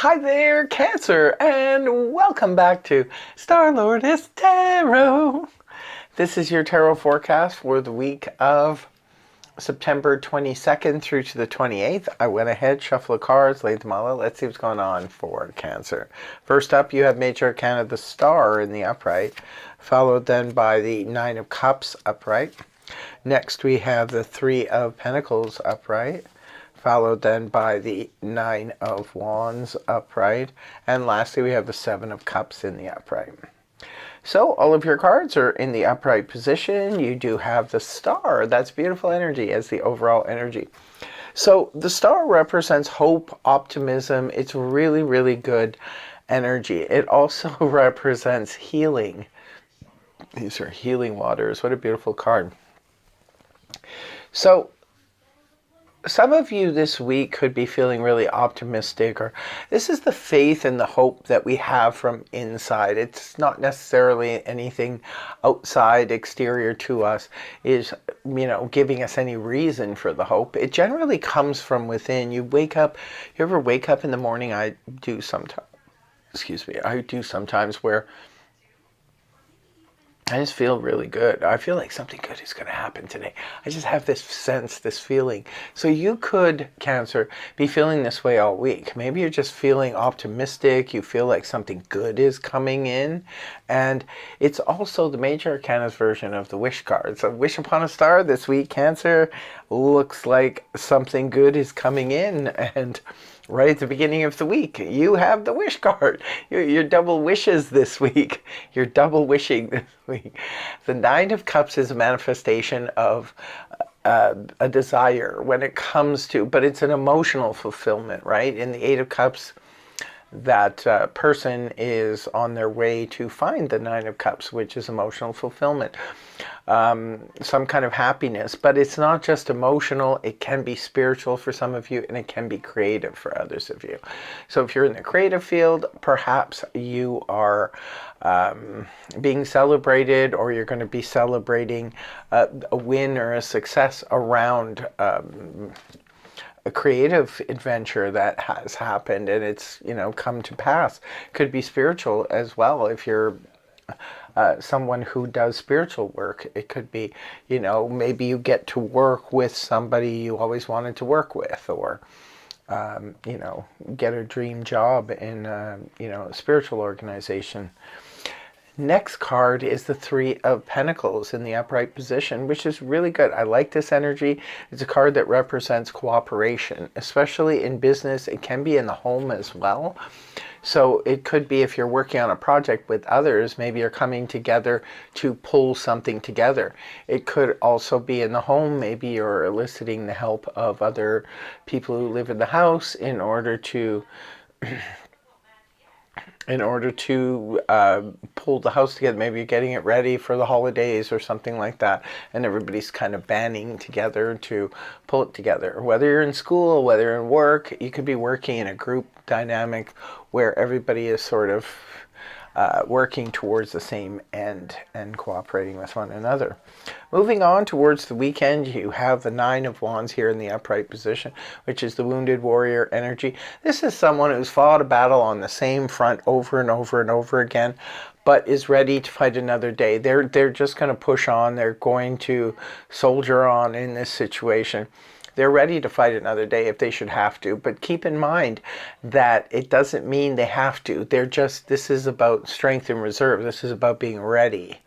Hi there, Cancer, and welcome back to Star-Lordess Tarot. This is your tarot forecast for the week of September 22nd through to the 28th. I went ahead, shuffled the cards, laid them all out. Let's see what's going on for Cancer. First up, you have Major Arcana, the Star in the upright, followed then by the Nine of Cups upright. Next, we have the Three of Pentacles upright, followed then by the Nine of Wands upright, and lastly we have the Seven of Cups in the upright. So all of your cards are in the upright position. You do have the Star. That's beautiful energy as the overall energy. So the Star represents hope, optimism. It's really, really good energy. It also represents healing. These are healing waters. What a beautiful card. So some of you this week could be feeling really optimistic, or this is the faith and the hope that we have from inside. It's not necessarily anything outside, exterior to us is, giving us any reason for the hope. It generally comes from within. You ever wake up in the morning? I do sometimes where I just feel really good. I feel like something good is going to happen today. I just have this sense, this feeling. So you could, Cancer, be feeling this way all week. Maybe you're just feeling optimistic. You feel like something good is coming in. And it's also the Major Arcana's version of the Wish card. So wish upon a star this week, Cancer. Looks like something good is coming in. And right at the beginning of the week, you have the Wish card. Your double wishes this week. You're double wishing this week. The Nine of Cups is a manifestation of a desire when it comes to, but it's an emotional fulfillment, right? In the Eight of Cups, that person is on their way to find the Nine of Cups, which is emotional fulfillment. Some kind of happiness, but it's not just emotional. It can be spiritual for some of you, and it can be creative for others of you. So if you're in the creative field, perhaps you are being celebrated, or you're going to be celebrating a win or a success around a creative adventure that has happened, and it's come to pass. Could be spiritual as well if you're someone who does spiritual work. It could be, maybe you get to work with somebody you always wanted to work with, or get a dream job in a spiritual organization. Next card is the Three of Pentacles in the upright position, which is really good. I like this energy. It's a card that represents cooperation, especially in business. It can be in the home as well. So it could be if you're working on a project with others, maybe you're coming together to pull something together. It could also be in the home. Maybe you're eliciting the help of other people who live in the house in order to pull the house together. Maybe you're getting it ready for the holidays or something like that, and everybody's kind of banding together to pull it together. Whether you're in school, whether you're in work, you could be working in a group dynamic where everybody is sort of working towards the same end and cooperating with one another. Moving on towards the weekend, you have the Nine of Wands here in the upright position, which is the wounded warrior energy. This is someone who's fought a battle on the same front over and over and over again, but is ready to fight another day. They're just going to push on. They're going to soldier on in this situation. They're ready to fight another day if they should have to, but keep in mind that it doesn't mean they have to. This is about strength and reserve. This is about being ready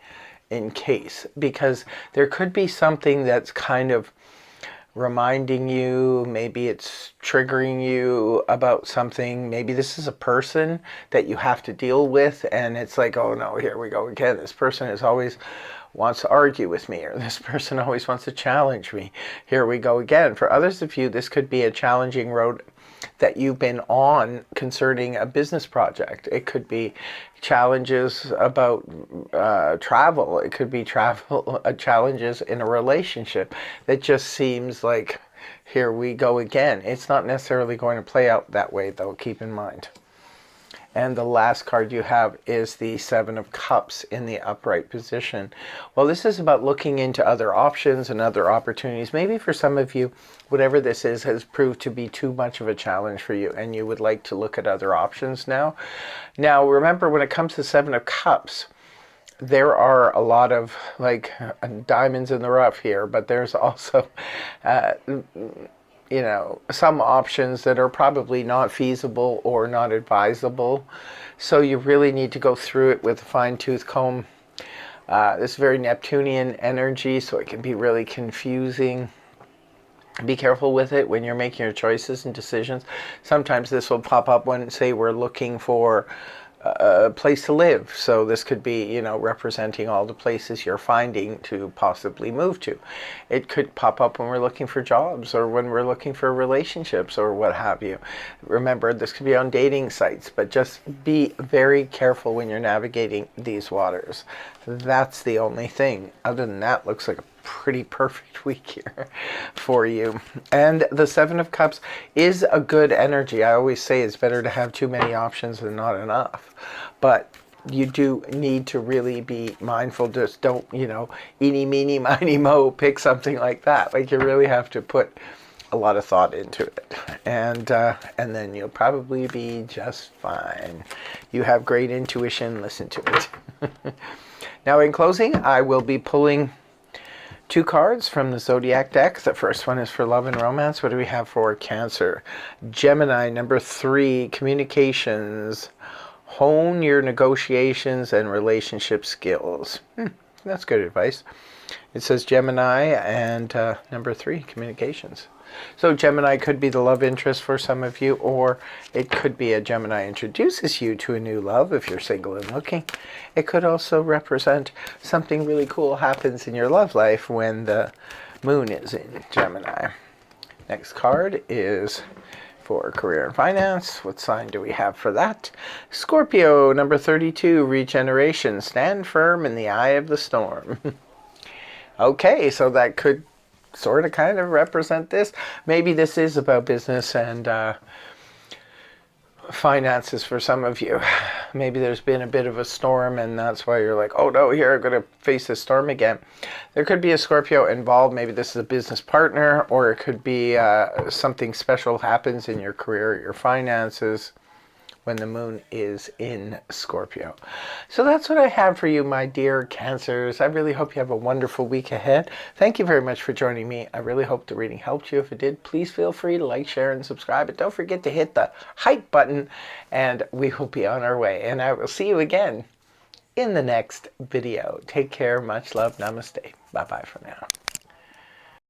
in case, because there could be something that's kind of reminding you, maybe it's triggering you about something. Maybe this is a person that you have to deal with, and it's like, oh no, here we go again. This person is always wants to argue with me, or this person always wants to challenge me. Here we go again. For others of you, this could be a challenging road that you've been on concerning a business project. It could be challenges about travel. It could be challenges in a relationship that just seems like, here we go again. It's not necessarily going to play out that way, though, keep in mind. And the last card you have is the Seven of Cups in the upright position. Well, this is about looking into other options and other opportunities. Maybe for some of you, whatever this is has proved to be too much of a challenge for you, and you would like to look at other options now. Now, remember, when it comes to Seven of Cups, there are a lot of like diamonds in the rough here, but there's also some options that are probably not feasible or not advisable. So you really need to go through it with a fine-tooth comb. This is very Neptunian energy, so it can be really confusing. Be careful with it when you're making your choices and decisions. Sometimes this will pop up when, say, we're looking for a place to live. So this could be, representing all the places you're finding to possibly move to. It could pop up when we're looking for jobs or when we're looking for relationships or what have you. Remember, this could be on dating sites, but just be very careful when you're navigating these waters. That's the only thing. Other than that, looks like a pretty perfect week here for you. And the Seven of Cups is a good energy. I always say it's better to have too many options than not enough. But you do need to really be mindful. Just don't, eeny, meeny, miny, mo, pick something like that. Like, you really have to put a lot of thought into it. And then you'll probably be just fine. You have great intuition. Listen to it. Now, in closing, I will be pulling 2 cards from the Zodiac deck. The first one is for love and romance. What do we have for Cancer? Gemini, number 3, communications. Hone your negotiations and relationship skills. That's good advice. It says Gemini and number 3, communications. So Gemini could be the love interest for some of you, or it could be a Gemini introduces you to a new love if you're single and looking. It could also represent something really cool happens in your love life when the moon is in Gemini. Next card is for career and finance. What sign do we have for that? Scorpio, number 32, regeneration. Stand firm in the eye of the storm. Okay, so that could sort of kind of represent this. Maybe this is about business and finances for some of you. Maybe there's been a bit of a storm and that's why you're like, oh no, here I'm going to face this storm again. There could be a Scorpio involved. Maybe this is a business partner, or it could be something special happens in your career or your finances when the moon is in Scorpio. So that's what I have for you, my dear Cancers. I really hope you have a wonderful week ahead. Thank you very much for joining me. I really hope the reading helped you. If it did, please feel free to like, share, and subscribe. And don't forget to hit the hype button, and we will be on our way. And I will see you again in the next video. Take care. Much love. Namaste. Bye-bye for now.